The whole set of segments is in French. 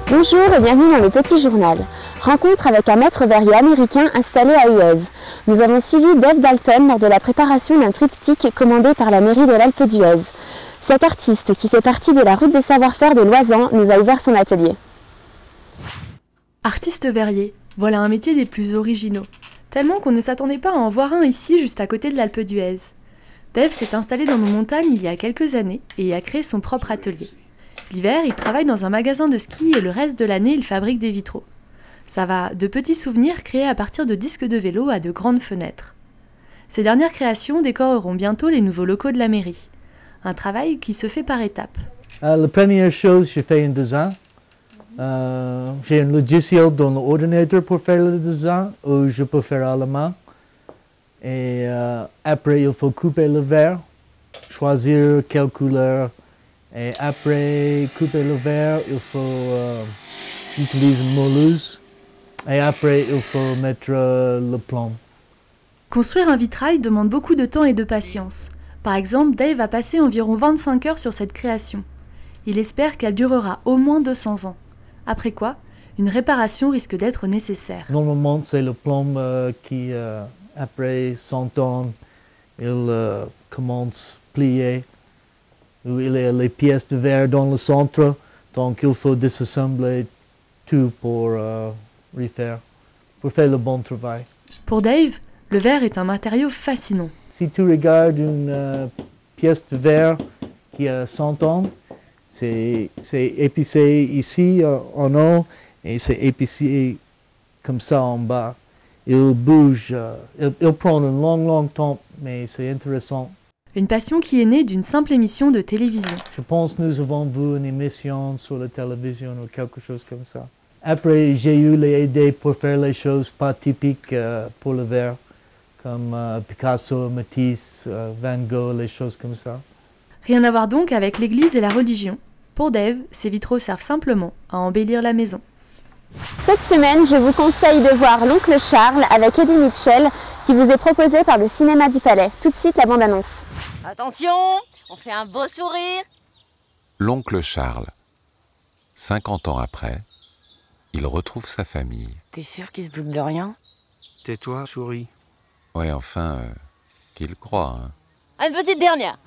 Bonjour et bienvenue dans le Petit Journal. Rencontre avec un maître verrier américain installé à Huez. Nous avons suivi Dave Dalton lors de la préparation d'un triptyque commandé par la mairie de l'Alpe d'Huez. Cet artiste, qui fait partie de la route des savoir-faire de Loisan, nous a ouvert son atelier. Artiste verrier, voilà un métier des plus originaux. Tellement qu'on ne s'attendait pas à en voir un ici, juste à côté de l'Alpe d'Huez. Dave s'est installé dans nos montagnes il y a quelques années et y a créé son propre atelier. L'hiver, il travaille dans un magasin de ski et le reste de l'année, il fabrique des vitraux. Ça va de petits souvenirs créés à partir de disques de vélo à de grandes fenêtres. Ces dernières créations décoreront bientôt les nouveaux locaux de la mairie. Un travail qui se fait par étapes. La première chose, je fais un dessin. J'ai un logiciel dans l'ordinateur pour faire le dessin, ou je peux faire à la main. Et après, il faut couper le verre, choisir quelle couleur. Et après couper le verre, il faut utiliser une mouluse. Et après, il faut mettre le plomb. Construire un vitrail demande beaucoup de temps et de patience. Par exemple, Dave a passé environ 25 heures sur cette création. Il espère qu'elle durera au moins 200 ans. Après quoi, une réparation risque d'être nécessaire. Normalement, c'est le plomb qui, après 100 ans, il commence à plier. Il y a les pièces de verre dans le centre, donc il faut désassembler tout pour refaire, pour faire le bon travail. Pour Dave, le verre est un matériau fascinant. Si tu regardes une pièce de verre qui a 100 ans, c'est épicé ici en haut et c'est épicé comme ça en bas. Il bouge, il prend un long temps, mais c'est intéressant. Une passion qui est née d'une simple émission de télévision. Je pense que nous avons vu une émission sur la télévision ou quelque chose comme ça. Après, j'ai eu les idées pour faire les choses pas typiques pour le verre, comme Picasso, Matisse, Van Gogh, les choses comme ça. Rien à voir donc avec l'église et la religion. Pour Dave, ces vitraux servent simplement à embellir la maison. Cette semaine, je vous conseille de voir L'Oncle Charles avec Eddie Mitchell, qui vous est proposé par le Cinéma du Palais. Tout de suite, la bande-annonce. Attention, on fait un beau sourire. L'oncle Charles. 50 ans après, il retrouve sa famille. T'es sûr qu'il se doute de rien? Tais-toi, souris. Ouais, enfin, qu'il croit, hein. Une petite dernière.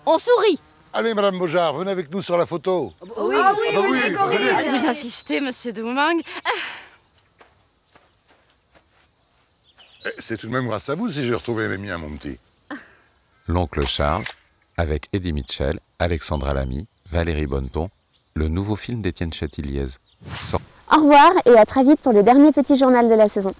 On sourit. Allez, Madame Beaujard, venez avec nous sur la photo. Oui, venez. Si vous insistez, Monsieur Doumang. C'est tout de même grâce à vous si j'ai retrouvé les miens, mon petit. L'oncle Charles, avec Eddie Mitchell, Alexandra Lamy, Valérie Bonneton, le nouveau film d'Étienne Châtilliez. Au revoir et à très vite pour le dernier Petit Journal de la saison.